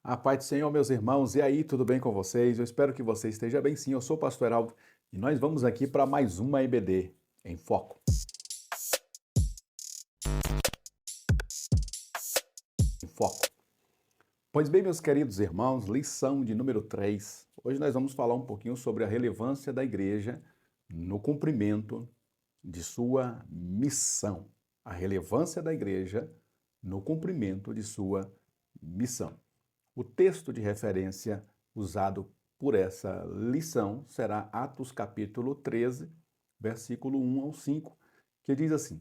A paz do Senhor, meus irmãos, e aí, tudo bem com vocês? Eu espero que você esteja bem sim. Eu sou o Pastor Heraldo e nós vamos aqui para mais uma EBD em Foco. Em Foco. Pois bem, meus queridos irmãos, lição de número 3. Hoje nós vamos falar um pouquinho sobre a relevância da igreja no cumprimento de sua missão. A relevância da igreja no cumprimento de sua missão. O texto de referência usado por essa lição será Atos capítulo 13, versículo 1 ao 5, que diz assim,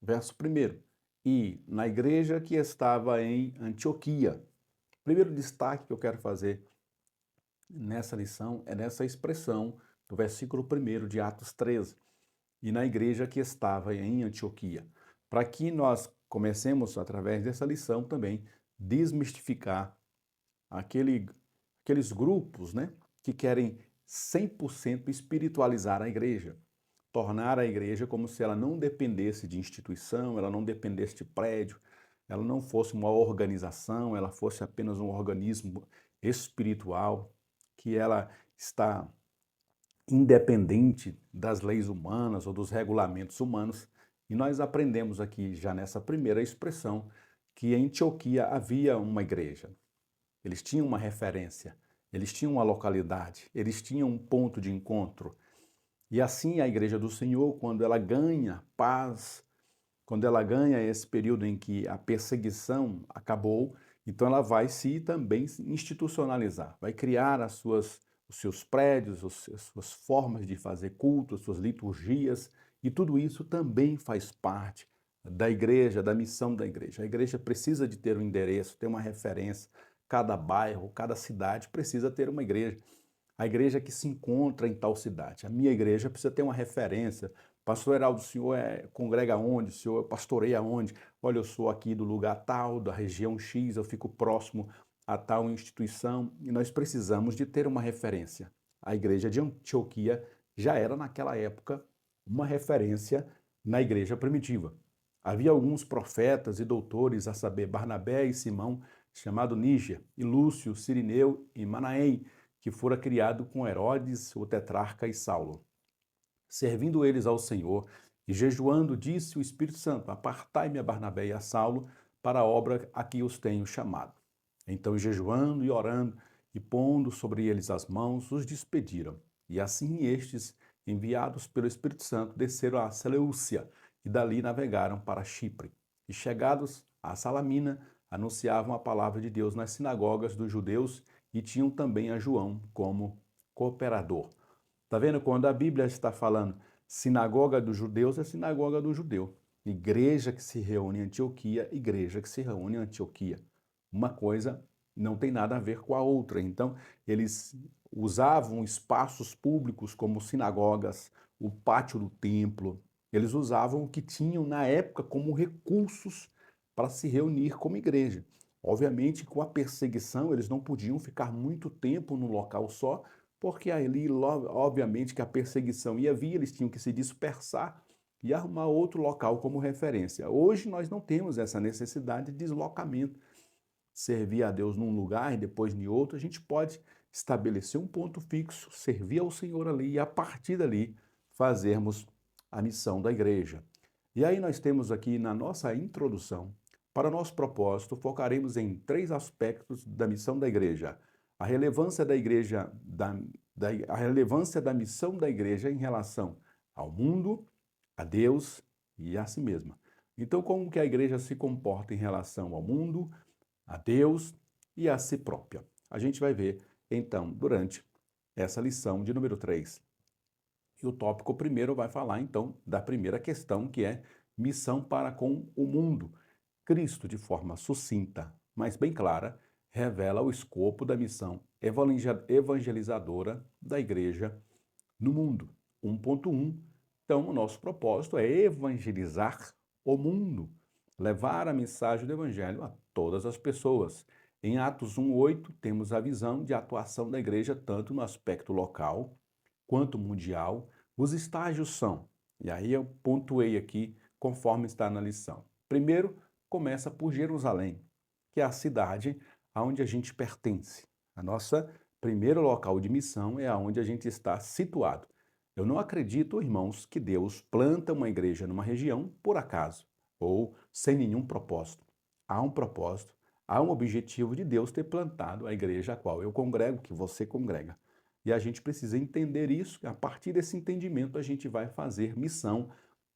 verso 1, e na igreja que estava em Antioquia. Primeiro destaque que eu quero fazer nessa lição é nessa expressão do versículo 1 de Atos 13, e na igreja que estava em Antioquia, para que nós comecemos, através dessa lição também, desmistificar aqueles grupos, né, que querem 100% espiritualizar a igreja, tornar a igreja como se ela não dependesse de instituição, ela não dependesse de prédio, ela não fosse uma organização, ela fosse apenas um organismo espiritual, que ela está independente das leis humanas ou dos regulamentos humanos. E nós aprendemos aqui, já nessa primeira expressão, que em Antioquia havia uma igreja. Eles tinham uma referência, eles tinham uma localidade, eles tinham um ponto de encontro. E assim a Igreja do Senhor, quando ela ganha paz, quando ela ganha esse período em que a perseguição acabou, então ela vai se também institucionalizar, vai criar os seus prédios, as suas formas de fazer culto, as suas liturgias, e tudo isso também faz parte da igreja, da missão da igreja. A igreja precisa de ter um endereço, ter uma referência. Cada bairro, cada cidade precisa ter uma igreja. A igreja que se encontra em tal cidade. A minha igreja precisa ter uma referência. Pastor Heraldo, o senhor congrega onde? O senhor pastoreia onde? Olha, eu sou aqui do lugar tal, da região X, eu fico próximo a tal instituição. E nós precisamos de ter uma referência. A igreja de Antioquia já era, naquela época, uma referência na igreja primitiva. Havia alguns profetas e doutores, a saber, Barnabé e Simão, chamado Níger, e Lúcio, Cirineu e Manaém, que fora criado com Herodes, o tetrarca e Saulo. Servindo eles ao Senhor e jejuando, disse o Espírito Santo, apartai-me a Barnabé e a Saulo para a obra a que os tenho chamado. Então, jejuando e orando e pondo sobre eles as mãos, os despediram. E assim estes, enviados pelo Espírito Santo, desceram a Seleucia e dali navegaram para Chipre. E chegados a Salamina, anunciavam a palavra de Deus nas sinagogas dos judeus e tinham também a João como cooperador. Está vendo? Quando a Bíblia está falando sinagoga dos judeus, é sinagoga do judeu. Igreja que se reúne em Antioquia, igreja que se reúne em Antioquia. Uma coisa não tem nada a ver com a outra. Então, eles usavam espaços públicos como sinagogas, o pátio do templo. Eles usavam o que tinham na época como recursos para se reunir como igreja. Obviamente, com a perseguição, eles não podiam ficar muito tempo no local só, porque ali, obviamente, que a perseguição ia vir, eles tinham que se dispersar e arrumar outro local como referência. Hoje nós não temos essa necessidade de deslocamento. Servir a Deus num lugar e depois em outro, a gente pode estabelecer um ponto fixo, servir ao Senhor ali e a partir dali fazermos a missão da igreja. E aí nós temos aqui na nossa introdução, para nosso propósito, focaremos em 3 aspectos da missão da igreja: a relevância da igreja, a relevância da missão da igreja em relação ao mundo, a Deus e a si mesma. Então, como que a igreja se comporta em relação ao mundo, a Deus e a si própria? A gente vai ver, então, durante essa lição de número 3. E o tópico primeiro vai falar, então, da primeira questão, que é missão para com o mundo. Cristo, de forma sucinta, mas bem clara, revela o escopo da missão evangelizadora da igreja no mundo. 1.1. Então, o nosso propósito é evangelizar o mundo, levar a mensagem do evangelho a todas as pessoas. Em Atos 1:8, temos a visão de atuação da igreja tanto no aspecto local quanto mundial. Os estágios são, e aí eu pontuei aqui conforme está na lição. Primeiro, começa por Jerusalém, que é a cidade aonde a gente pertence. A nossa primeiro local de missão é aonde a gente está situado. Eu não acredito, irmãos, que Deus planta uma igreja numa região por acaso ou sem nenhum propósito. Há um propósito, há um objetivo de Deus ter plantado a igreja a qual eu congrego, que você congrega. E a gente precisa entender isso, a partir desse entendimento a gente vai fazer missão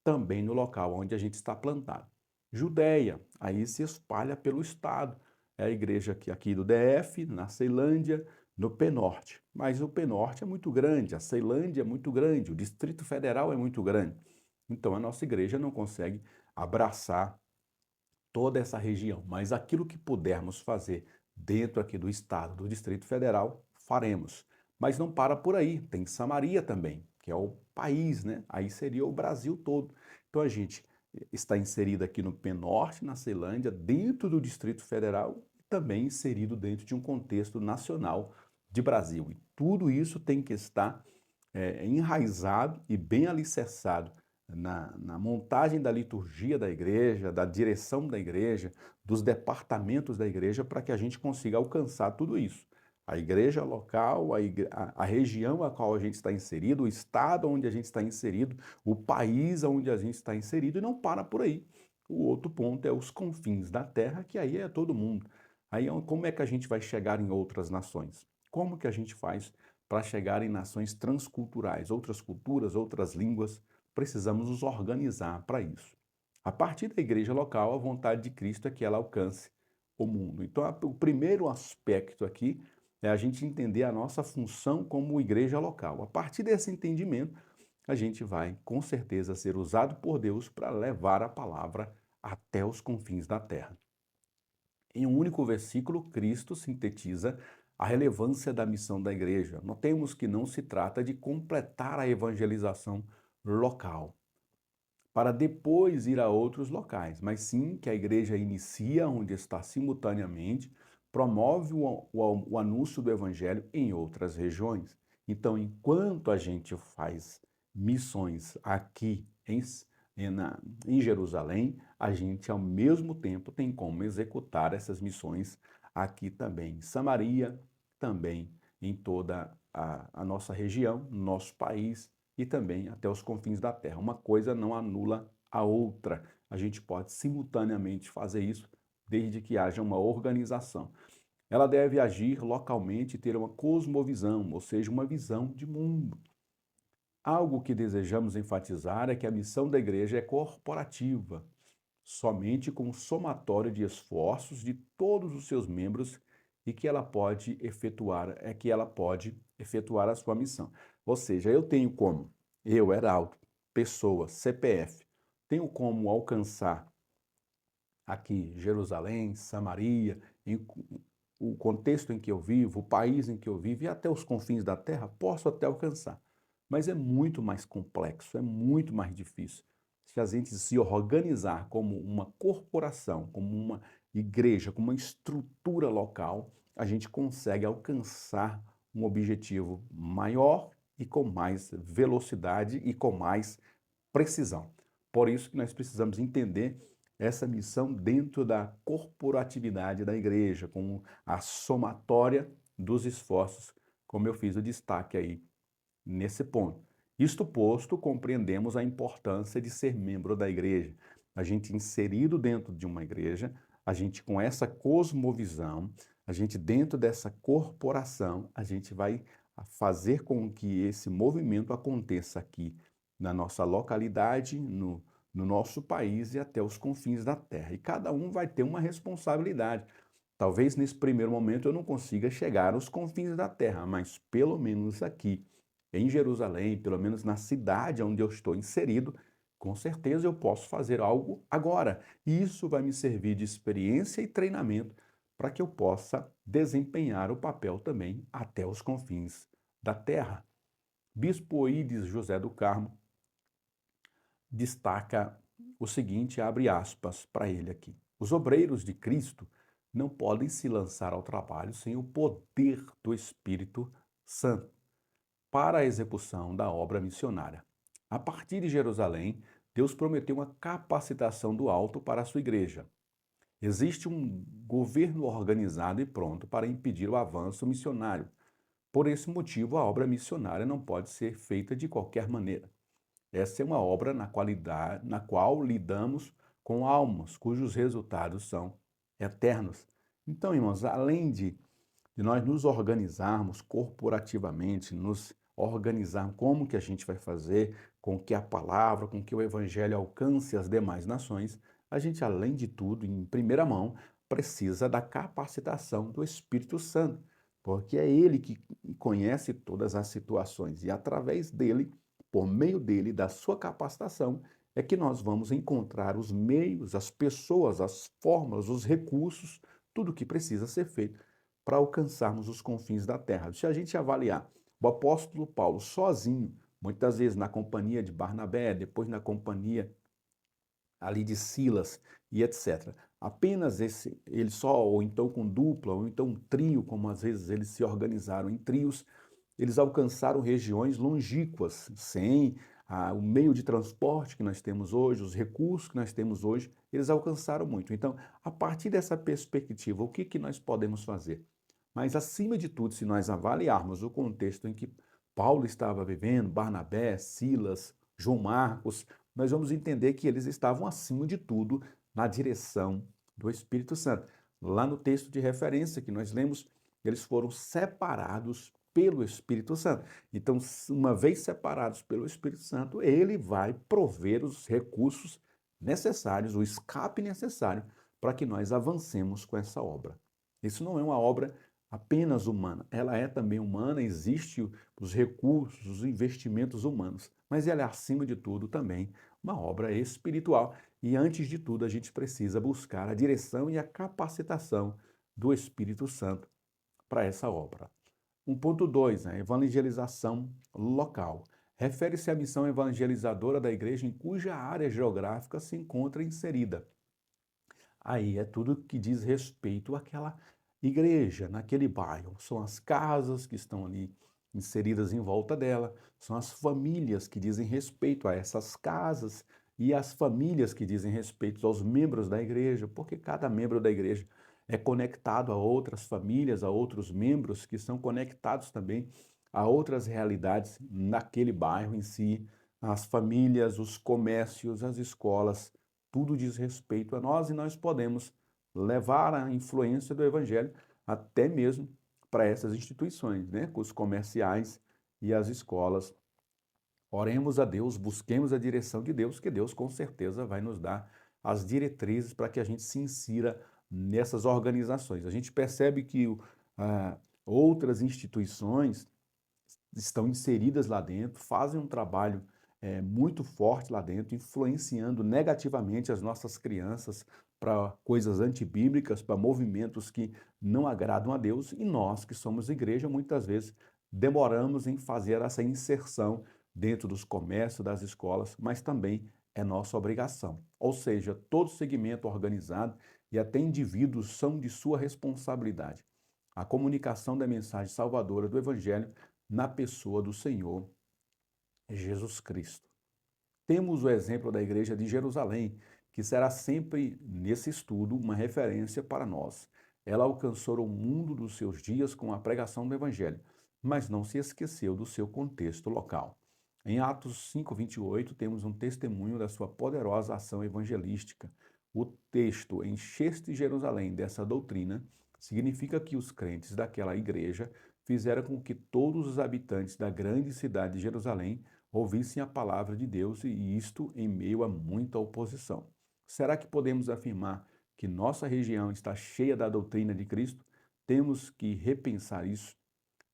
também no local onde a gente está plantado. Judéia, aí se espalha pelo estado. É a igreja aqui do DF, na Ceilândia, no Penorte. Mas o Penorte é muito grande, a Ceilândia é muito grande, o Distrito Federal é muito grande. Então a nossa igreja não consegue abraçar toda essa região, mas aquilo que pudermos fazer dentro aqui do estado, do Distrito Federal, faremos. Mas não para por aí, tem Samaria também, que é o país, né? Aí seria o Brasil todo. Então a gente está inserido aqui no Penorte, na Ceilândia, dentro do Distrito Federal, e também inserido dentro de um contexto nacional de Brasil. E tudo isso tem que estar enraizado e bem alicerçado na montagem da liturgia da igreja, da direção da igreja, dos departamentos da igreja, para que a gente consiga alcançar tudo isso. A igreja local, a região a qual a gente está inserido, o estado onde a gente está inserido, o país onde a gente está inserido, e não para por aí. O outro ponto é os confins da terra, que aí é todo mundo. Aí como é que a gente vai chegar em outras nações? Como que a gente faz para chegar em nações transculturais, outras culturas, outras línguas? Precisamos nos organizar para isso. A partir da igreja local, a vontade de Cristo é que ela alcance o mundo. Então, o primeiro aspecto aqui é a gente entender a nossa função como igreja local. A partir desse entendimento, a gente vai, com certeza, ser usado por Deus para levar a palavra até os confins da terra. Em um único versículo, Cristo sintetiza a relevância da missão da igreja. Notemos que não se trata de completar a evangelização local, para depois ir a outros locais, mas sim que a igreja inicia onde está simultaneamente, promove o anúncio do evangelho em outras regiões. Então, enquanto a gente faz missões aqui em Jerusalém, a gente ao mesmo tempo tem como executar essas missões aqui também em Samaria, também em toda a nossa região, nosso país, e também até os confins da terra. Uma coisa não anula a outra. A gente pode simultaneamente fazer isso desde que haja uma organização. Ela deve agir localmente e ter uma cosmovisão, ou seja, uma visão de mundo. Algo que desejamos enfatizar é que a missão da igreja é corporativa, somente com o somatório de esforços de todos os seus membros e que ela pode efetuar a sua missão. Ou seja, eu tenho como, eu, Heraldo, pessoa, CPF, tenho como alcançar aqui Jerusalém, Samaria, o contexto em que eu vivo, o país em que eu vivo e até os confins da terra, posso até alcançar. Mas é muito mais complexo, é muito mais difícil. Se a gente se organizar como uma corporação, como uma igreja, como uma estrutura local, a gente consegue alcançar um objetivo maior e com mais velocidade e com mais precisão. Por isso que nós precisamos entender essa missão dentro da corporatividade da igreja, com a somatória dos esforços, como eu fiz o destaque aí nesse ponto. Isto posto, compreendemos a importância de ser membro da igreja. A gente inserido dentro de uma igreja, a gente com essa cosmovisão, a gente dentro dessa corporação, a gente vai fazer com que esse movimento aconteça aqui na nossa localidade, no nosso país e até os confins da terra. E cada um vai ter uma responsabilidade. Talvez nesse primeiro momento eu não consiga chegar aos confins da terra, mas pelo menos aqui em Jerusalém, pelo menos na cidade onde eu estou inserido, com certeza eu posso fazer algo agora. E isso vai me servir de experiência e treinamento para que eu possa desempenhar o papel também até os confins da terra. Bispo Oídes José do Carmo destaca o seguinte, abre aspas para ele aqui. Os obreiros de Cristo não podem se lançar ao trabalho sem o poder do Espírito Santo para a execução da obra missionária. A partir de Jerusalém, Deus prometeu uma capacitação do alto para a sua igreja. Existe um governo organizado e pronto para impedir o avanço missionário. Por esse motivo, a obra missionária não pode ser feita de qualquer maneira. Essa é uma obra na qual lidamos com almas cujos resultados são eternos. Então, irmãos, além de nós nos organizarmos corporativamente, nos organizar como que a gente vai fazer, com que a palavra, com que o evangelho alcance as demais nações, a gente, além de tudo, em primeira mão, precisa da capacitação do Espírito Santo, porque é ele que conhece todas as situações e através dele, por meio dele, da sua capacitação, é que nós vamos encontrar os meios, as pessoas, as fórmulas, os recursos, tudo o que precisa ser feito para alcançarmos os confins da terra. Se a gente avaliar o apóstolo Paulo sozinho, muitas vezes na companhia de Barnabé, depois na companhia ali de Silas e etc. Apenas ele só, ou então com dupla, ou então um trio, como às vezes eles se organizaram em trios, eles alcançaram regiões longínquas, sem o meio de transporte que nós temos hoje, os recursos que nós temos hoje, eles alcançaram muito. Então, a partir dessa perspectiva, o que, que nós podemos fazer? Mas, acima de tudo, se nós avaliarmos o contexto em que Paulo estava vivendo, Barnabé, Silas, João Marcos, nós vamos entender que eles estavam, acima de tudo, na direção do Espírito Santo. Lá no texto de referência que nós lemos, eles foram separados pelo Espírito Santo. Então, uma vez separados pelo Espírito Santo, ele vai prover os recursos necessários, o escape necessário para que nós avancemos com essa obra. Isso não é uma obra apenas humana, ela é também humana, existe os recursos, os investimentos humanos, mas ela é, acima de tudo, também uma obra espiritual. E, antes de tudo, a gente precisa buscar a direção e a capacitação do Espírito Santo para essa obra. 1.2, a evangelização local. Refere-se à missão evangelizadora da igreja em cuja área geográfica se encontra inserida. Aí é tudo que diz respeito àquela igreja, naquele bairro. São as casas que estão ali inseridas em volta dela, são as famílias que dizem respeito a essas casas e as famílias que dizem respeito aos membros da igreja, porque cada membro da igreja é conectado a outras famílias, a outros membros que são conectados também a outras realidades naquele bairro em si, as famílias, os comércios, as escolas, tudo diz respeito a nós e nós podemos levar a influência do evangelho até mesmo para essas instituições, né, com os comerciais e as escolas. Oremos a Deus, busquemos a direção de Deus, que Deus com certeza vai nos dar as diretrizes para que a gente se insira nessas organizações. A gente percebe que outras instituições estão inseridas lá dentro, fazem um trabalho muito forte lá dentro, influenciando negativamente as nossas crianças para coisas antibíblicas, para movimentos que não agradam a Deus, e nós, que somos igreja, muitas vezes demoramos em fazer essa inserção dentro dos comércios, das escolas, mas também é nossa obrigação. Ou seja, todo segmento organizado e até indivíduos são de sua responsabilidade. A comunicação da mensagem salvadora do Evangelho na pessoa do Senhor Jesus Cristo. Temos o exemplo da igreja de Jerusalém, que será sempre, nesse estudo, uma referência para nós. Ela alcançou o mundo dos seus dias com a pregação do Evangelho, mas não se esqueceu do seu contexto local. Em Atos 5:28, temos um testemunho da sua poderosa ação evangelística. O texto "encheste Jerusalém dessa doutrina" significa que os crentes daquela igreja fizeram com que todos os habitantes da grande cidade de Jerusalém ouvissem a palavra de Deus, e isto em meio a muita oposição. Será que podemos afirmar que nossa região está cheia da doutrina de Cristo? Temos que repensar isso,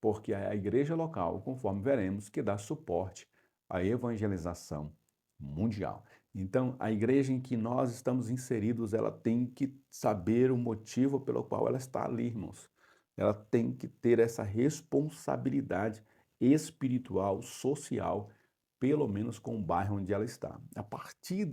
porque é a igreja local, conforme veremos, que dá suporte à evangelização mundial. Então, a igreja em que nós estamos inseridos, ela tem que saber o motivo pelo qual ela está ali, irmãos. Ela tem que ter essa responsabilidade espiritual, social, pelo menos com o bairro onde ela está. A partir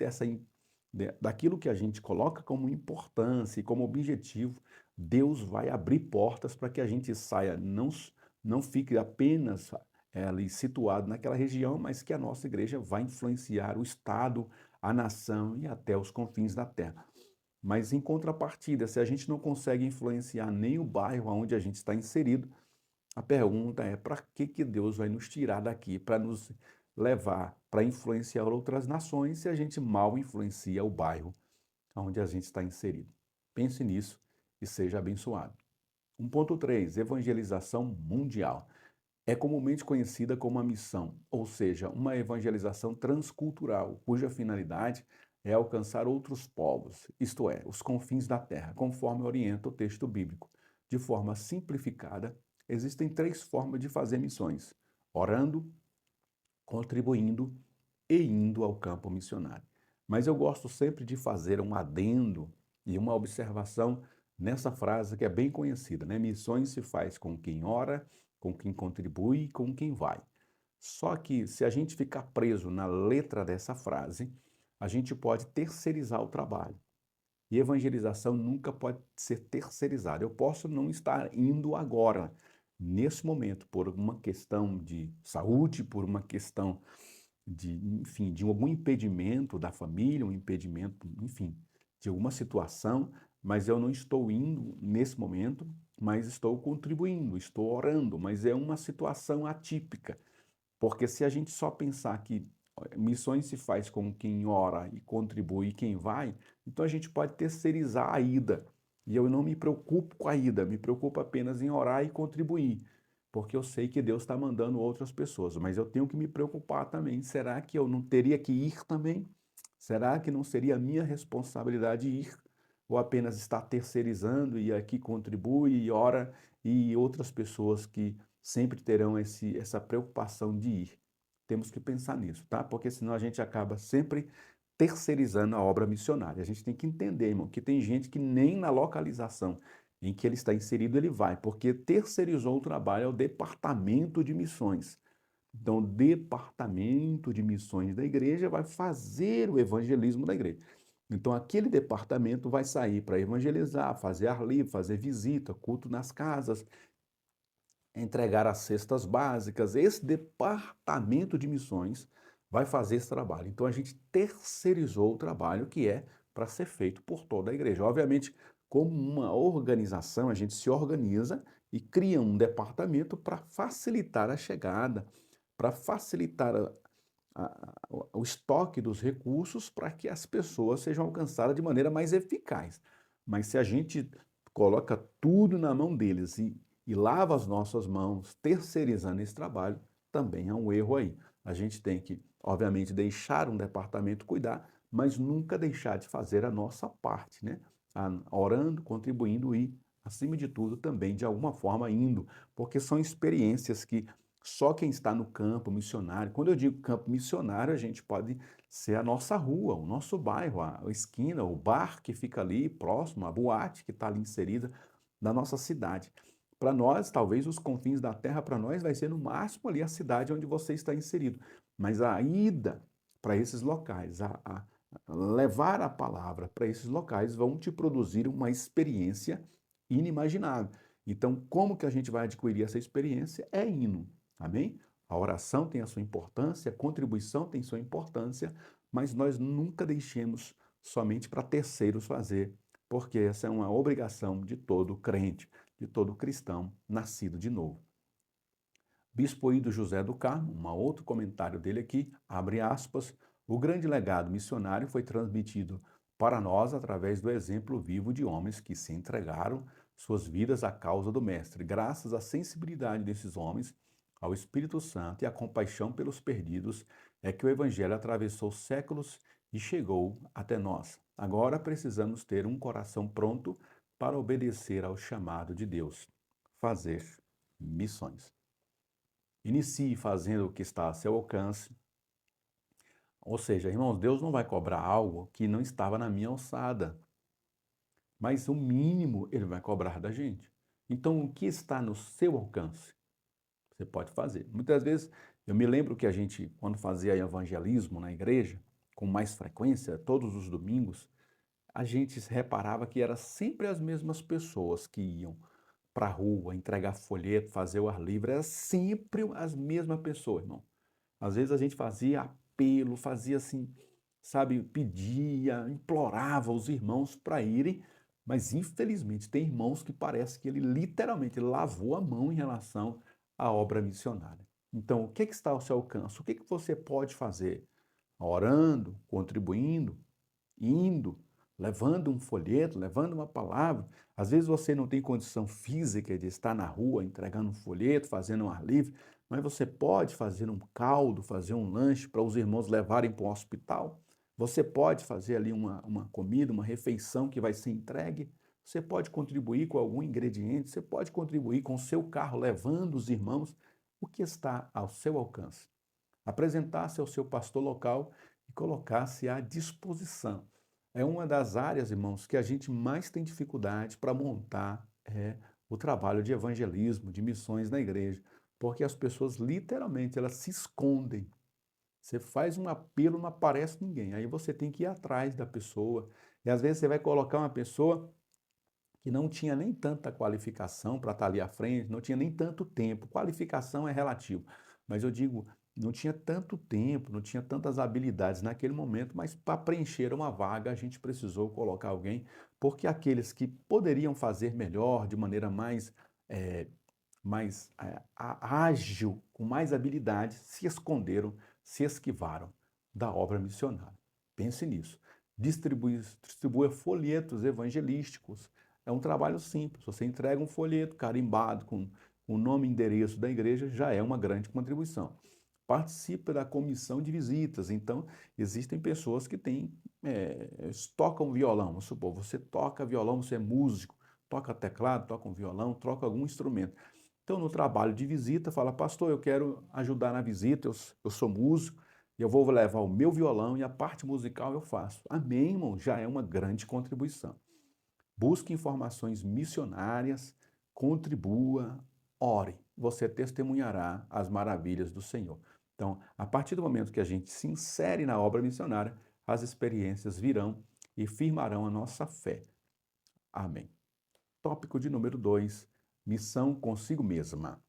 daquilo que a gente coloca como importância e como objetivo, Deus vai abrir portas para que a gente saia, não fique apenas ali situado naquela região, mas que a nossa igreja vai influenciar o Estado, a nação e até os confins da terra. Mas em contrapartida, se a gente não consegue influenciar nem o bairro onde a gente está inserido, a pergunta é: para que Deus vai nos tirar daqui para nos levar para influenciar outras nações se a gente mal influencia o bairro onde a gente está inserido? Pense nisso e seja abençoado. 1.3, evangelização mundial. É comumente conhecida como a missão, ou seja, uma evangelização transcultural, cuja finalidade é alcançar outros povos, isto é, os confins da terra, conforme orienta o texto bíblico. De forma simplificada, existem três formas de fazer missões: orando, contribuindo e indo ao campo missionário. Mas eu gosto sempre de fazer um adendo e uma observação nessa frase que é bem conhecida, né? Missões se faz com quem ora, com quem contribui e com quem vai. Só que se a gente ficar preso na letra dessa frase, a gente pode terceirizar o trabalho. E evangelização nunca pode ser terceirizada. Eu posso não estar indo agora, nesse momento, por uma questão de saúde, por uma questão de, enfim, de algum impedimento da família, um impedimento, enfim, de alguma situação, mas eu não estou indo nesse momento, mas estou contribuindo, estou orando, mas é uma situação atípica. Porque se a gente só pensar que missões se faz com quem ora e contribui quem vai, então a gente pode terceirizar a ida. E eu não me preocupo com a ida, me preocupo apenas em orar e contribuir, porque eu sei que Deus está mandando outras pessoas, mas eu tenho que me preocupar também. Será que eu não teria que ir também? Será que não seria minha responsabilidade ir? Ou apenas estar terceirizando e aqui contribui e ora e outras pessoas que sempre terão essa preocupação de ir. Temos que pensar nisso, tá? Porque senão a gente acaba sempre terceirizando a obra missionária. A gente tem que entender, irmão, que tem gente que nem na localização em que ele está inserido ele vai, porque terceirizou o trabalho ao departamento de missões. Então, o departamento de missões da igreja vai fazer o evangelismo da igreja. Então, aquele departamento vai sair para evangelizar, fazer ar livre, fazer visita, culto nas casas, entregar as cestas básicas. Esse departamento de missões vai fazer esse trabalho. Então a gente terceirizou o trabalho que é para ser feito por toda a igreja. Obviamente, como uma organização, a gente se organiza e cria um departamento para facilitar a chegada, para facilitar o estoque dos recursos para que as pessoas sejam alcançadas de maneira mais eficaz. Mas se a gente coloca tudo na mão deles e lava as nossas mãos, terceirizando esse trabalho, também é um erro aí. A gente tem que, obviamente, deixar um departamento cuidar, mas nunca deixar de fazer a nossa parte, né? Orando, contribuindo e, acima de tudo, também de alguma forma indo, porque são experiências que só quem está no campo missionário, quando eu digo campo missionário, a gente pode ser a nossa rua, o nosso bairro, a esquina, o bar que fica ali próximo, a boate que está ali inserida na nossa cidade. Para nós, talvez os confins da terra, para nós, vai ser no máximo ali a cidade onde você está inserido. Mas a ida para esses locais, a levar a palavra para esses locais, vão te produzir uma experiência inimaginável. Então, como que a gente vai adquirir essa experiência? É indo. Amém? A oração tem a sua importância, a contribuição tem sua importância, mas nós nunca deixemos somente para terceiros fazer, porque essa é uma obrigação de todo crente, de todo cristão nascido de novo. Bispo Ido José do Carmo, um outro comentário dele aqui, abre aspas, o grande legado missionário foi transmitido para nós através do exemplo vivo de homens que se entregaram suas vidas à causa do Mestre. Graças à sensibilidade desses homens, ao Espírito Santo e à compaixão pelos perdidos, é que o Evangelho atravessou séculos e chegou até nós. Agora precisamos ter um coração pronto para obedecer ao chamado de Deus, fazer missões. Inicie fazendo o que está a seu alcance. Ou seja, irmãos, Deus não vai cobrar algo que não estava na minha alçada, mas o mínimo Ele vai cobrar da gente. Então, o que está no seu alcance? Você pode fazer. Muitas vezes, eu me lembro que a gente, quando fazia evangelismo na igreja, com mais frequência, todos os domingos, a gente reparava que eram sempre as mesmas pessoas que iam para a rua, entregar folheto, fazer o ar livre, era sempre as mesmas pessoas, irmão. Às vezes a gente fazia apelo, fazia assim, sabe, pedia, implorava os irmãos para irem, mas infelizmente tem irmãos que parece que ele literalmente lavou a mão em relação à obra missionária. Então, o que está ao seu alcance? O que você pode fazer? Orando, contribuindo, indo, levando um folheto, levando uma palavra. Às vezes você não tem condição física de estar na rua entregando um folheto, fazendo um ar livre, mas você pode fazer um caldo, fazer um lanche para os irmãos levarem para o hospital. Você pode fazer ali uma comida, uma refeição que vai ser entregue. Você pode contribuir com algum ingrediente, você pode contribuir com o seu carro, levando os irmãos. O que está ao seu alcance? Apresentar-se ao seu pastor local e colocar-se à disposição. É uma das áreas, irmãos, que a gente mais tem dificuldade para montar o trabalho de evangelismo, de missões na igreja, porque as pessoas literalmente elas se escondem. Você faz um apelo, não aparece ninguém. Aí você tem que ir atrás da pessoa. E às vezes você vai colocar uma pessoa que não tinha nem tanta qualificação para estar ali à frente, não tinha nem tanto tempo. Qualificação é relativo, mas eu digo, não tinha tanto tempo, não tinha tantas habilidades naquele momento, mas para preencher uma vaga a gente precisou colocar alguém, porque aqueles que poderiam fazer melhor, de maneira ágil, com mais habilidades, se esconderam, se esquivaram da obra missionária. Pense nisso. Distribua folhetos evangelísticos. É um trabalho simples. Você entrega um folheto carimbado com o nome e endereço da igreja, já é uma grande contribuição. Participa da comissão de visitas. Então, existem pessoas que tocam violão. Vamos supor, você toca violão, você é músico, toca teclado, toca um violão, toca algum instrumento. Então, no trabalho de visita, fala, pastor, eu quero ajudar na visita, eu sou músico, e eu vou levar o meu violão e a parte musical eu faço. Amém, irmão? Já é uma grande contribuição. Busque informações missionárias, contribua, ore. Você testemunhará as maravilhas do Senhor. Então, a partir do momento que a gente se insere na obra missionária, as experiências virão e firmarão a nossa fé. Amém. Tópico de número 2, missão consigo mesma.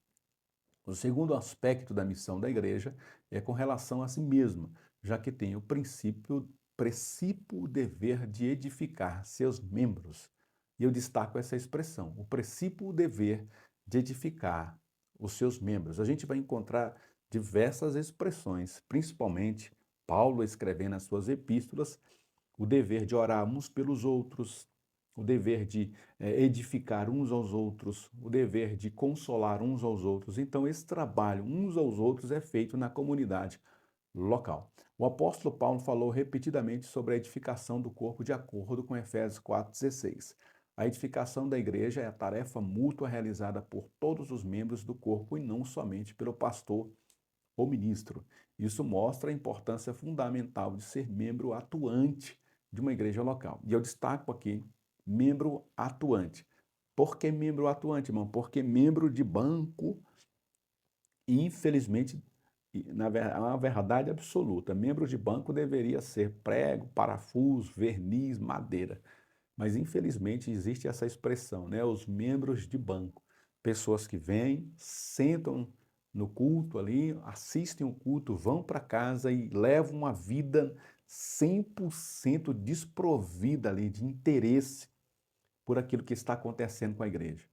O segundo aspecto da missão da igreja é com relação a si mesma, já que tem o princípio dever de edificar seus membros. E eu destaco essa expressão, o princípio dever de edificar os seus membros. A gente vai encontrar diversas expressões, principalmente Paulo escrevendo nas suas epístolas, o dever de orar uns pelos outros, o dever de edificar uns aos outros, o dever de consolar uns aos outros. Então, esse trabalho uns aos outros é feito na comunidade local. O apóstolo Paulo falou repetidamente sobre a edificação do corpo de acordo com Efésios 4,16. A edificação da igreja é a tarefa mútua realizada por todos os membros do corpo e não somente pelo pastor ou ministro. Isso mostra a importância fundamental de ser membro atuante de uma igreja local. E eu destaco aqui membro atuante. Por que membro atuante, irmão? Porque membro de banco, infelizmente, é uma verdade absoluta. Membro de banco deveria ser prego, parafuso, verniz, madeira. Mas, infelizmente, existe essa expressão, né? Os membros de banco. Pessoas que vêm, sentam no culto ali, assistem o culto, vão para casa e levam uma vida 100% desprovida ali de interesse por aquilo que está acontecendo com a igreja.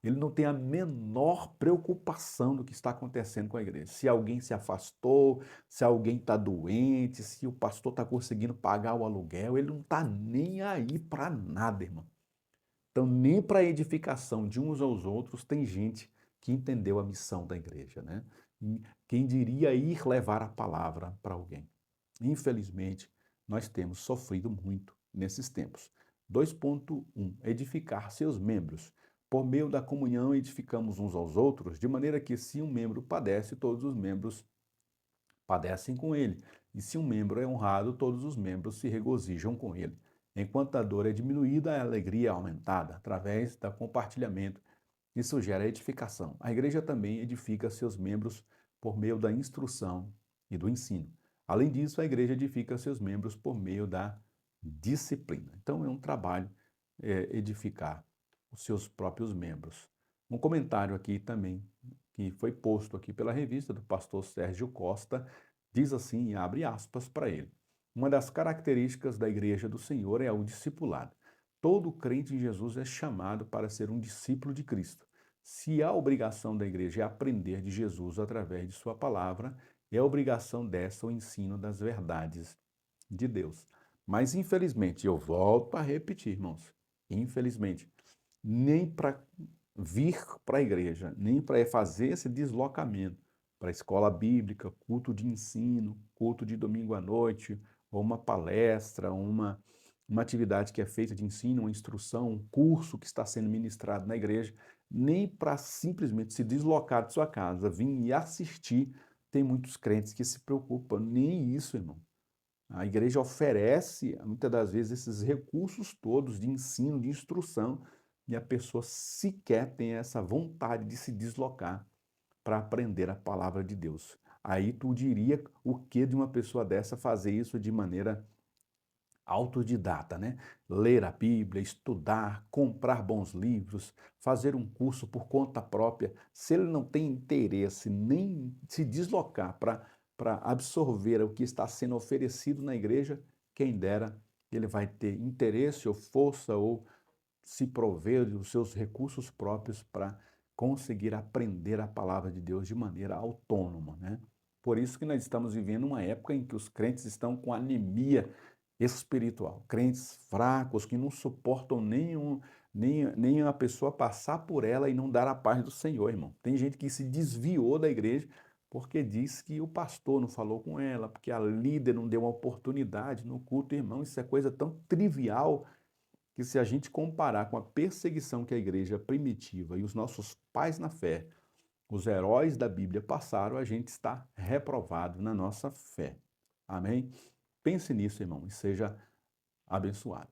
Ele não tem a menor preocupação do que está acontecendo com a igreja. Se alguém se afastou, se alguém está doente, se o pastor está conseguindo pagar o aluguel, ele não está nem aí para nada, irmão. Então, nem para a edificação de uns aos outros tem gente que entendeu a missão da igreja, né? Quem diria ir levar a palavra para alguém? Infelizmente, nós temos sofrido muito nesses tempos. 2.1 edificar seus membros. Por meio da comunhão, edificamos uns aos outros, de maneira que, se um membro padece, todos os membros padecem com ele. E se um membro é honrado, todos os membros se regozijam com ele. Enquanto a dor é diminuída, a alegria é aumentada, através do compartilhamento. Isso gera edificação. A igreja também edifica seus membros por meio da instrução e do ensino. Além disso, a igreja edifica seus membros por meio da disciplina. Então, é um trabalho edificar os seus próprios membros. Um comentário aqui também, que foi posto aqui pela revista do pastor Sérgio Costa, diz assim, abre aspas para ele. Uma das características da igreja do Senhor é o discipulado. Todo crente em Jesus é chamado para ser um discípulo de Cristo. Se a obrigação da igreja é aprender de Jesus através de sua palavra, é a obrigação dessa o ensino das verdades de Deus. Mas, infelizmente, eu volto a repetir, irmãos, infelizmente, nem para vir para a igreja, nem para fazer esse deslocamento para a escola bíblica, culto de ensino, culto de domingo à noite, ou uma palestra, uma atividade que é feita de ensino, uma instrução, um curso que está sendo ministrado na igreja, nem para simplesmente se deslocar de sua casa, vir e assistir, tem muitos crentes que se preocupam, nem isso, irmão. A igreja oferece, muitas das vezes, esses recursos todos de ensino, de instrução, e a pessoa sequer tem essa vontade de se deslocar para aprender a palavra de Deus. Aí tu diria o que de uma pessoa dessa fazer isso de maneira autodidata, né? Ler a Bíblia, estudar, comprar bons livros, fazer um curso por conta própria. Se ele não tem interesse nem se deslocar para absorver o que está sendo oferecido na igreja, quem dera ele vai ter interesse ou força ou se prover dos seus recursos próprios para conseguir aprender a palavra de Deus de maneira autônoma, né? Por isso que nós estamos vivendo uma época em que os crentes estão com anemia espiritual, crentes fracos que não suportam nem a pessoa passar por ela e não dar a paz do Senhor, irmão. Tem gente que se desviou da igreja porque diz que o pastor não falou com ela, porque a líder não deu uma oportunidade no culto, irmão. Isso é coisa tão trivial que, se a gente comparar com a perseguição que a igreja primitiva e os nossos pais na fé, os heróis da Bíblia passaram, a gente está reprovado na nossa fé. Amém? Pense nisso, irmão, e seja abençoado.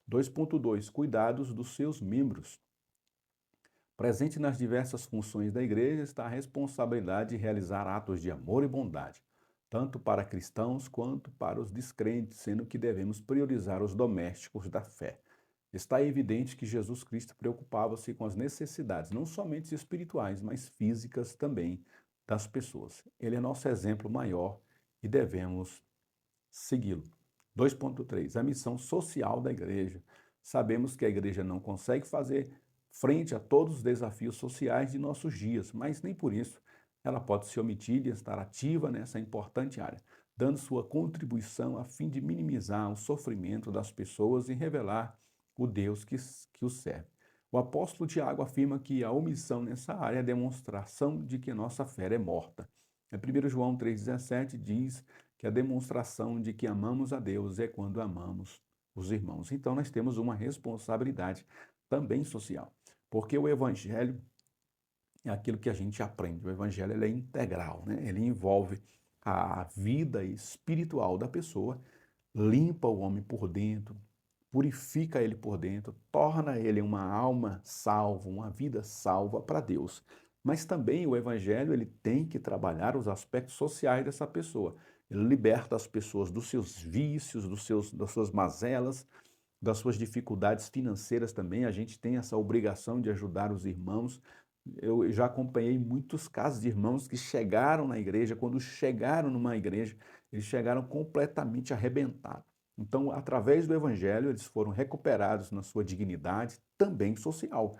2.2. Cuidados dos seus membros. Presente nas diversas funções da igreja está a responsabilidade de realizar atos de amor e bondade, tanto para cristãos quanto para os descrentes, sendo que devemos priorizar os domésticos da fé. Está evidente que Jesus Cristo preocupava-se com as necessidades, não somente espirituais, mas físicas também, das pessoas. Ele é nosso exemplo maior e devemos segui-lo. 2.3. A missão social da igreja. Sabemos que a igreja não consegue fazer frente a todos os desafios sociais de nossos dias, mas nem por isso ela pode se omitir de estar ativa nessa importante área, dando sua contribuição a fim de minimizar o sofrimento das pessoas e revelar o Deus que os serve. O apóstolo Tiago afirma que a omissão nessa área é demonstração de que nossa fé é morta. Em 1 João 3,17 diz que a demonstração de que amamos a Deus é quando amamos os irmãos. Então nós temos uma responsabilidade também social, porque o evangelho é aquilo que a gente aprende. O evangelho ele é integral, né? Ele envolve a vida espiritual da pessoa, limpa o homem por dentro, purifica ele por dentro, torna ele uma alma salva, uma vida salva para Deus. Mas também o evangelho ele tem que trabalhar os aspectos sociais dessa pessoa. Ele liberta as pessoas dos seus vícios, das suas mazelas, das suas dificuldades financeiras também. A gente tem essa obrigação de ajudar os irmãos. Eu já acompanhei muitos casos de irmãos que chegaram na igreja, quando chegaram numa igreja, eles chegaram completamente arrebentados. Então, através do evangelho, eles foram recuperados na sua dignidade, também social.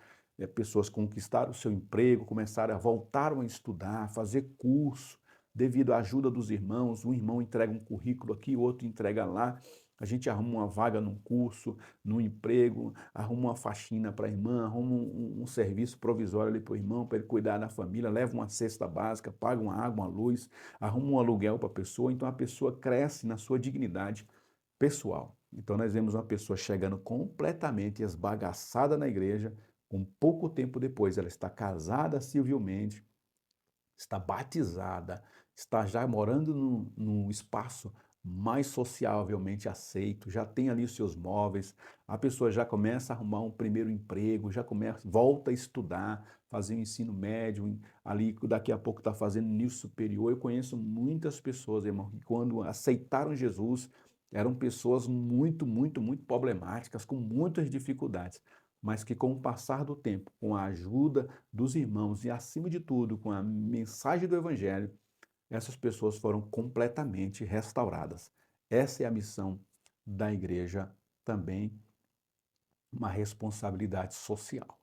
Pessoas conquistaram o seu emprego, começaram a voltar a estudar, fazer curso, devido à ajuda dos irmãos. Um irmão entrega um currículo aqui, o outro entrega lá. A gente arruma uma vaga num curso, num emprego, arruma uma faxina para a irmã, arruma um serviço provisório ali para o irmão, para ele cuidar da família, leva uma cesta básica, paga uma água, uma luz, arruma um aluguel para a pessoa. Então a pessoa cresce na sua dignidade pessoal. Então nós vemos uma pessoa chegando completamente esbagaçada na igreja, com pouco tempo depois ela está casada civilmente, está batizada, está já morando num espaço mais sociavelmente aceito, já tem ali os seus móveis, a pessoa já começa a arrumar um primeiro emprego, já começa, volta a estudar, fazer um ensino médio, ali daqui a pouco está fazendo nível superior. Eu conheço muitas pessoas, irmão, que quando aceitaram Jesus, eram pessoas muito problemáticas, com muitas dificuldades, mas que com o passar do tempo, com a ajuda dos irmãos e, acima de tudo, com a mensagem do Evangelho, essas pessoas foram completamente restauradas. Essa é a missão da igreja também, uma responsabilidade social.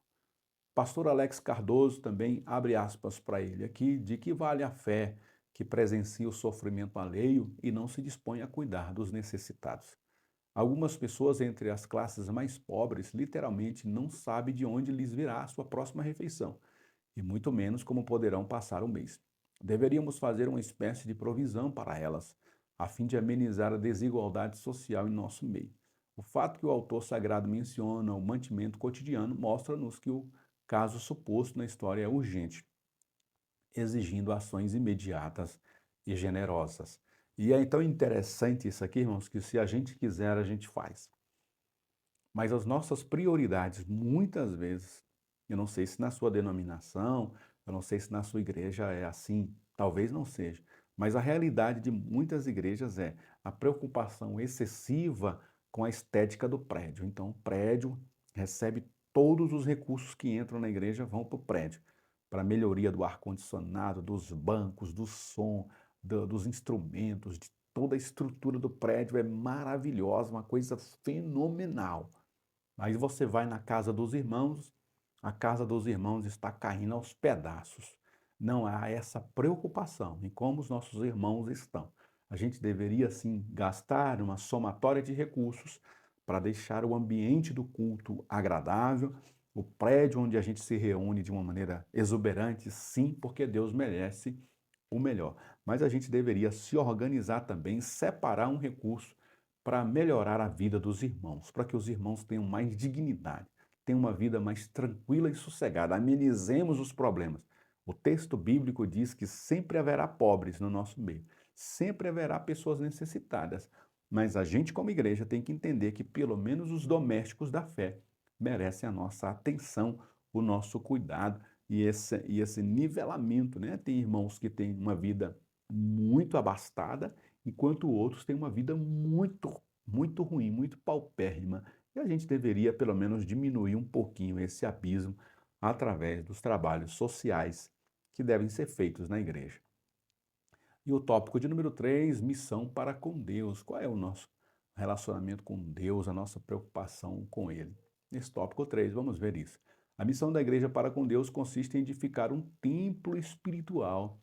Pastor Alex Cardoso também abre aspas para ele aqui, de que vale a fé que presencia o sofrimento alheio e não se dispõe a cuidar dos necessitados. Algumas pessoas entre as classes mais pobres literalmente não sabem de onde lhes virá a sua próxima refeição, e muito menos como poderão passar o mês. Deveríamos fazer uma espécie de provisão para elas, a fim de amenizar a desigualdade social em nosso meio. O fato que o autor sagrado menciona o mantimento cotidiano mostra-nos que o caso suposto na história é urgente, exigindo ações imediatas e generosas. E é então interessante isso aqui, irmãos, que se a gente quiser, a gente faz. Mas as nossas prioridades, muitas vezes, eu não sei se na sua denominação, eu não sei se na sua igreja é assim, talvez não seja, mas a realidade de muitas igrejas é a preocupação excessiva com a estética do prédio. Então, o prédio recebe todos os recursos que entram na igreja vão para o prédio, para a melhoria do ar-condicionado, dos bancos, do som, dos instrumentos, de toda a estrutura do prédio é maravilhosa, uma coisa fenomenal. Aí você vai na casa dos irmãos, a casa dos irmãos está caindo aos pedaços. Não há essa preocupação em como os nossos irmãos estão. A gente deveria, sim, gastar uma somatória de recursos para deixar o ambiente do culto agradável, o prédio onde a gente se reúne de uma maneira exuberante, sim, porque Deus merece o melhor. Mas a gente deveria se organizar também, separar um recurso para melhorar a vida dos irmãos, para que os irmãos tenham mais dignidade, tenham uma vida mais tranquila e sossegada, amenizemos os problemas. O texto bíblico diz que sempre haverá pobres no nosso meio, sempre haverá pessoas necessitadas, mas a gente, como igreja, tem que entender que pelo menos os domésticos da fé merecem a nossa atenção, o nosso cuidado e esse nivelamento, né? Tem irmãos que têm uma vida muito abastada, enquanto outros têm uma vida muito ruim, muito paupérrima. E a gente deveria, pelo menos, diminuir um pouquinho esse abismo através dos trabalhos sociais que devem ser feitos na igreja. E o tópico de número 3, missão para com Deus. Qual é o nosso relacionamento com Deus, a nossa preocupação com Ele? Nesse tópico 3, vamos ver isso. A missão da igreja para com Deus consiste em edificar um templo espiritual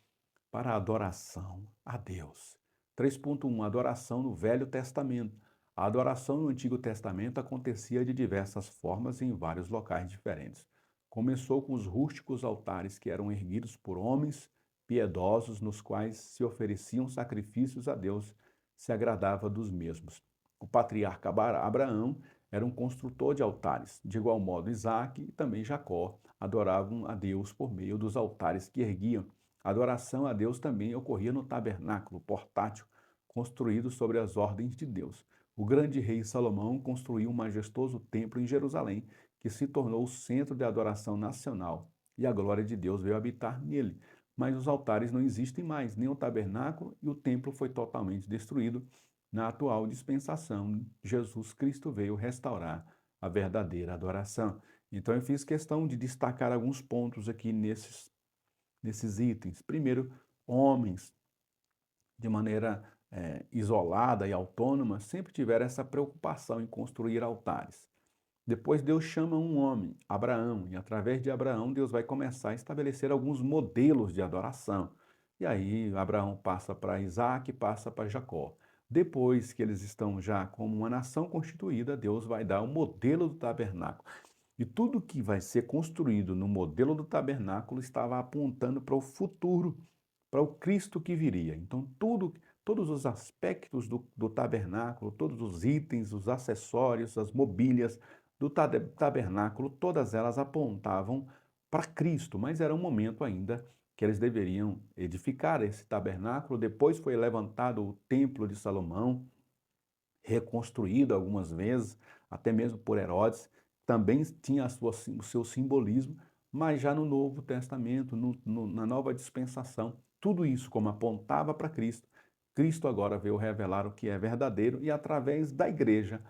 para a adoração a Deus. 3.1 Adoração no Velho Testamento. A adoração no Antigo Testamento acontecia de diversas formas e em vários locais diferentes. Começou com os rústicos altares que eram erguidos por homens piedosos, nos quais se ofereciam sacrifícios a Deus, se agradava dos mesmos. O patriarca Abraão era um construtor de altares. De igual modo, Isaac e também Jacó adoravam a Deus por meio dos altares que erguiam. A adoração a Deus também ocorria no tabernáculo portátil, construído sobre as ordens de Deus. O grande rei Salomão construiu um majestoso templo em Jerusalém, que se tornou o centro de adoração nacional, e a glória de Deus veio habitar nele. Mas os altares não existem mais, nem o tabernáculo, e o templo foi totalmente destruído. Na atual dispensação, Jesus Cristo veio restaurar a verdadeira adoração. Então eu fiz questão de destacar alguns pontos aqui nesses itens. Primeiro, homens, de maneira isolada e autônoma, sempre tiveram essa preocupação em construir altares. Depois Deus chama um homem, Abraão, e através de Abraão Deus vai começar a estabelecer alguns modelos de adoração. E aí Abraão passa para Isaac, passa para Jacó. Depois que eles estão já como uma nação constituída, Deus vai dar o modelo do tabernáculo. E tudo que vai ser construído no modelo do tabernáculo estava apontando para o futuro, para o Cristo que viria. Então, todos os aspectos do tabernáculo, todos os itens, os acessórios, as mobílias do tabernáculo, todas elas apontavam para Cristo, mas era um momento ainda que eles deveriam edificar esse tabernáculo. Depois foi levantado o Templo de Salomão, reconstruído algumas vezes, até mesmo por Herodes, também tinha o seu simbolismo, mas já no Novo Testamento, na nova dispensação, tudo isso como apontava para Cristo, Cristo agora veio revelar o que é verdadeiro e através da igreja,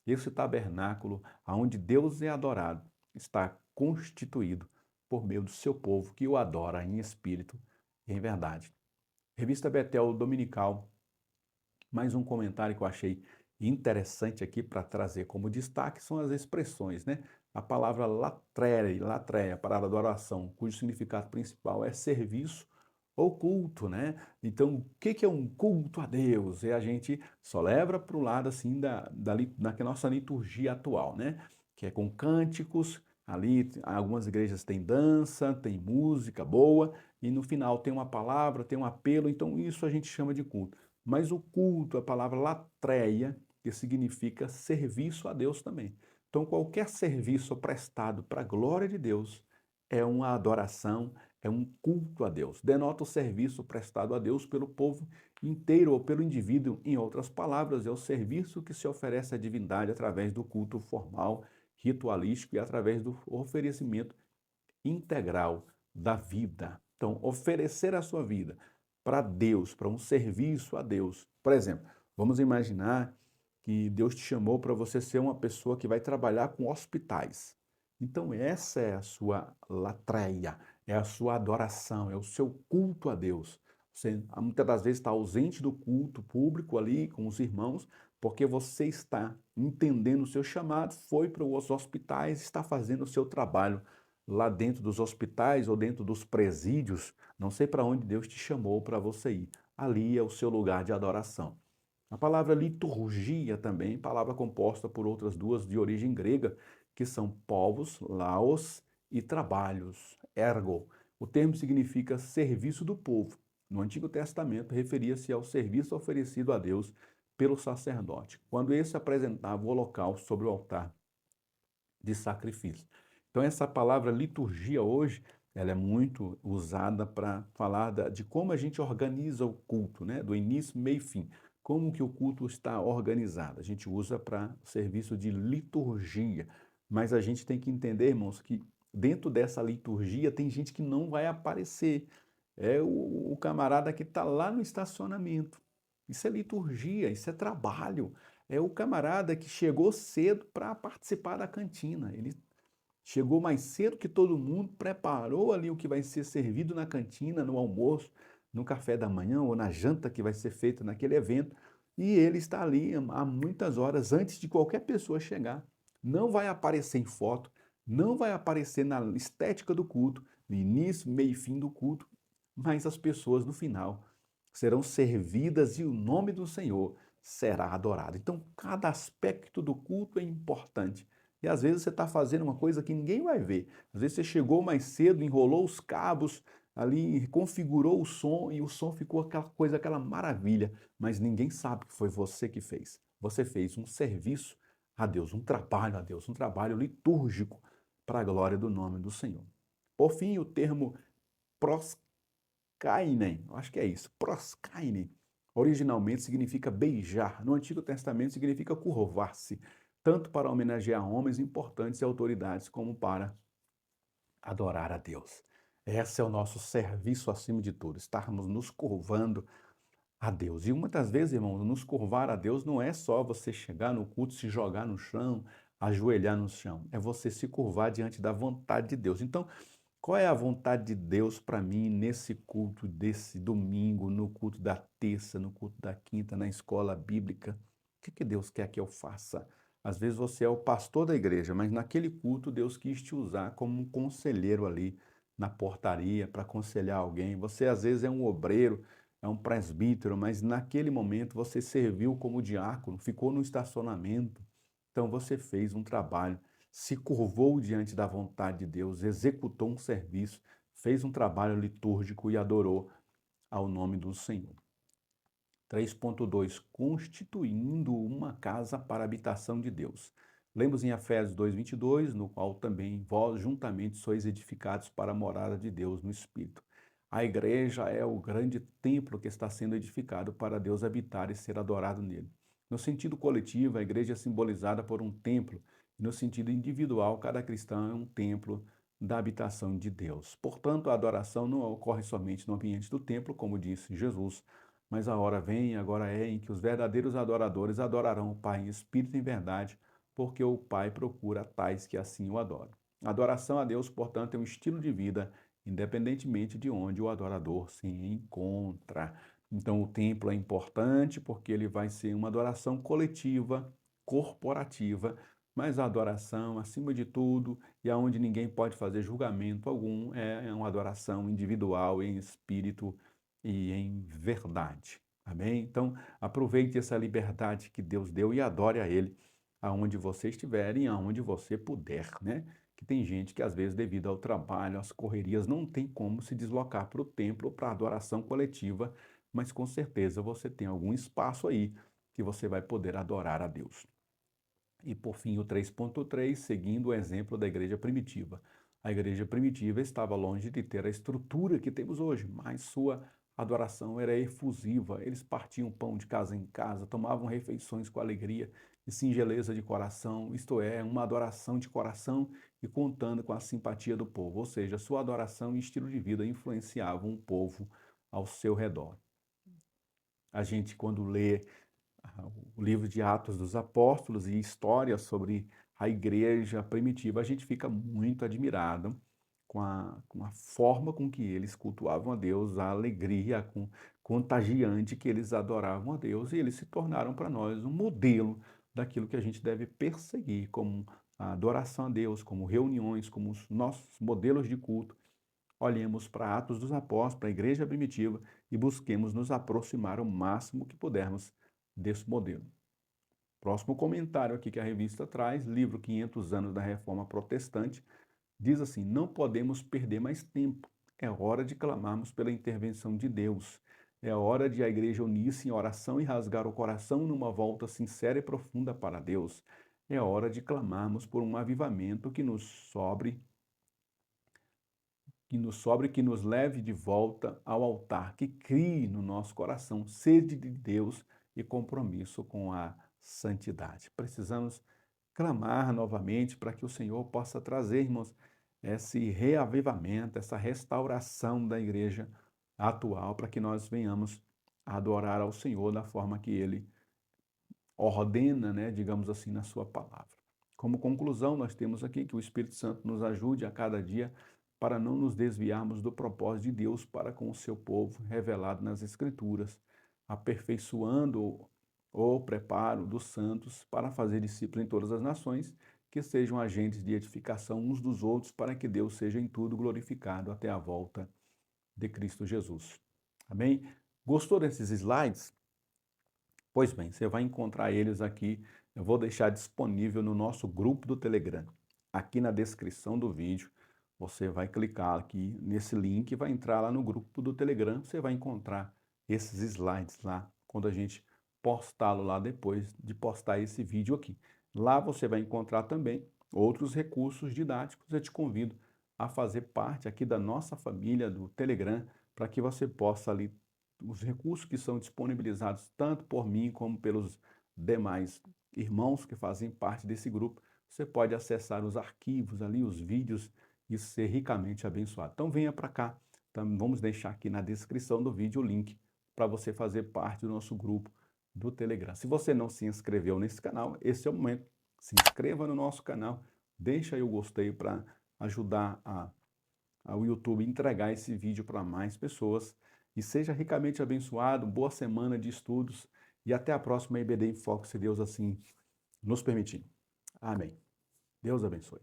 esse tabernáculo, onde Deus é adorado, está constituído por meio do seu povo que o adora em espírito e em verdade. Revista Betel Dominical, Mais um comentário que eu achei interessante aqui para trazer como destaque são as expressões, né? A palavra latreia, palavra de oração, cujo significado principal é serviço ou culto, né? Então, o que que é um culto a Deus? É a gente só leva para o lado assim da nossa liturgia atual, né? Que é com cânticos, ali algumas igrejas têm dança, tem música boa, e no final tem uma palavra, tem um apelo, então isso a gente chama de culto. Mas o culto, a palavra latreia, que significa serviço a Deus também. Então, qualquer serviço prestado para a glória de Deus é uma adoração, é um culto a Deus. Denota o serviço prestado a Deus pelo povo inteiro ou pelo indivíduo. Em outras palavras, é o serviço que se oferece à divindade através do culto formal, ritualístico e através do oferecimento integral da vida. Então, oferecer a sua vida para Deus, para um serviço a Deus. Por exemplo, vamos imaginar que Deus te chamou para você ser uma pessoa que vai trabalhar com hospitais. Então, essa é a sua latreia, é a sua adoração, é o seu culto a Deus. Você muitas das vezes está ausente do culto público ali com os irmãos, porque você está entendendo o seu chamado, foi para os hospitais, está fazendo o seu trabalho lá dentro dos hospitais ou dentro dos presídios, não sei para onde Deus te chamou para você ir. Ali é o seu lugar de adoração. A palavra liturgia também, palavra composta por outras duas de origem grega, que são povos, laos e trabalhos, ergo. O termo significa serviço do povo. No Antigo Testamento, referia-se ao serviço oferecido a Deus pelo sacerdote, quando esse apresentava o holocausto sobre o altar de sacrifício. Então, essa palavra liturgia hoje, ela é muito usada para falar de como a gente organiza o culto, né? Do início, meio e fim. Como que o culto está organizado. A gente usa para serviço de liturgia. Mas a gente tem que entender, irmãos, que dentro dessa liturgia tem gente que não vai aparecer. É o camarada que está lá no estacionamento. Isso é liturgia, isso é trabalho. É o camarada que chegou cedo para participar da cantina. Ele chegou mais cedo que todo mundo, preparou ali o que vai ser servido na cantina, no almoço, no café da manhã ou na janta que vai ser feita naquele evento. E ele está ali há muitas horas antes de qualquer pessoa chegar. Não vai aparecer em foto, não vai aparecer na estética do culto, no início, meio e fim do culto, mas as pessoas no final serão servidas e o nome do Senhor será adorado. Então, cada aspecto do culto é importante. E às vezes você está fazendo uma coisa que ninguém vai ver. Às vezes você chegou mais cedo, enrolou os cabos ali, configurou o som e o som ficou aquela coisa, aquela maravilha, mas ninguém sabe que foi você que fez. Você fez um serviço a Deus, um trabalho a Deus, um trabalho litúrgico para a glória do nome do Senhor. Por fim, o termo proskainen, acho que é isso, proskainen, originalmente significa beijar. No Antigo Testamento significa curvar-se, tanto para homenagear homens importantes e autoridades, como para adorar a Deus. Esse é o nosso serviço acima de tudo, estarmos nos curvando a Deus. E muitas vezes, irmãos, nos curvar a Deus não é só você chegar no culto, se jogar no chão, ajoelhar no chão. É você se curvar diante da vontade de Deus. Então, qual é a vontade de Deus para mim nesse culto desse domingo, no culto da terça, no culto da quinta, na escola bíblica? O que que Deus quer que eu faça? Às vezes você é o pastor da igreja, mas naquele culto Deus quis te usar como um conselheiro ali na portaria para aconselhar alguém. Você às vezes é um obreiro, é um presbítero, mas naquele momento você serviu como diácono, ficou no estacionamento. Então você fez um trabalho, se curvou diante da vontade de Deus, executou um serviço, fez um trabalho litúrgico e adorou ao nome do Senhor. 3.2 Constituindo uma casa para a habitação de Deus. Lemos em Efésios 2:22, no qual também vós juntamente sois edificados para a morada de Deus no Espírito. A igreja é o grande templo que está sendo edificado para Deus habitar e ser adorado nele. No sentido coletivo, a igreja é simbolizada por um templo, e no sentido individual, cada cristão é um templo da habitação de Deus. Portanto, a adoração não ocorre somente no ambiente do templo, como disse Jesus, mas a hora vem, agora é, em que os verdadeiros adoradores adorarão o Pai em espírito e em verdade, porque o Pai procura tais que assim o adoram. A adoração a Deus, portanto, é um estilo de vida, independentemente de onde o adorador se encontra. Então, o templo é importante porque ele vai ser uma adoração coletiva, corporativa, mas a adoração, acima de tudo, e aonde ninguém pode fazer julgamento algum, é uma adoração individual, em espírito e em verdade. Amém? Então, aproveite essa liberdade que Deus deu e adore a Ele, aonde você estiver e aonde você puder, né? Que tem gente que, às vezes, devido ao trabalho, às correrias, não tem como se deslocar para o templo para adoração coletiva, mas com certeza você tem algum espaço aí que você vai poder adorar a Deus. E por fim, o 3.3, seguindo o exemplo da igreja primitiva. A igreja primitiva estava longe de ter a estrutura que temos hoje, mas sua adoração era efusiva. Eles partiam pão de casa em casa, tomavam refeições com alegria e singeleza de coração, isto é, uma adoração de coração e contando com a simpatia do povo. Ou seja, sua adoração e estilo de vida influenciavam o povo ao seu redor. A gente, quando lê o livro de Atos dos Apóstolos e histórias sobre a igreja primitiva, a gente fica muito admirado com a forma com que eles cultuavam a Deus, a alegria contagiante que eles adoravam a Deus, e eles se tornaram para nós um modelo daquilo que a gente deve perseguir, como a adoração a Deus, como reuniões, como os nossos modelos de culto. Olhemos para Atos dos Apóstolos, para a igreja primitiva e busquemos nos aproximar o máximo que pudermos desse modelo. Próximo comentário aqui que a revista traz, livro 500 anos da Reforma Protestante, diz assim: não podemos perder mais tempo. É hora de clamarmos pela intervenção de Deus. É hora de a igreja unir-se em oração e rasgar o coração numa volta sincera e profunda para Deus. É hora de clamarmos por um avivamento que nos sobre, que nos leve de volta ao altar, que crie no nosso coração sede de Deus e compromisso com a santidade. Precisamos clamar novamente para que o Senhor possa trazer, irmãos, esse reavivamento, essa restauração da igreja atual, para que nós venhamos adorar ao Senhor da forma que Ele ordena, né, digamos assim, na sua palavra. Como conclusão, nós temos aqui que o Espírito Santo nos ajude a cada dia para não nos desviarmos do propósito de Deus para com o seu povo, revelado nas Escrituras, aperfeiçoando o preparo dos santos para fazer discípulos em todas as nações, que sejam agentes de edificação uns dos outros, para que Deus seja em tudo glorificado até a volta de Cristo Jesus. Amém? Gostou desses slides? Pois bem, você vai encontrar eles aqui. Eu vou deixar disponível no nosso grupo do Telegram. Aqui na descrição do vídeo, você vai clicar aqui nesse link e vai entrar lá no grupo do Telegram. Você vai encontrar esses slides lá, quando a gente postá-lo lá depois de postar esse vídeo aqui. Lá você vai encontrar também outros recursos didáticos. Eu te convido a fazer parte aqui da nossa família do Telegram, para que você possa ali os recursos que são disponibilizados tanto por mim como pelos demais irmãos que fazem parte desse grupo. Você pode acessar os arquivos ali, os vídeos e ser ricamente abençoado. Então venha para cá. Então, vamos deixar aqui na descrição do vídeo o link para você fazer parte do nosso grupo do Telegram. Se você não se inscreveu nesse canal, esse é o momento. Se inscreva no nosso canal, deixa aí o gostei para ajudar ao YouTube entregar esse vídeo para mais pessoas. E seja ricamente abençoado, boa semana de estudos e até a próxima IBD em Foco, se Deus assim nos permitir. Amém. Deus abençoe.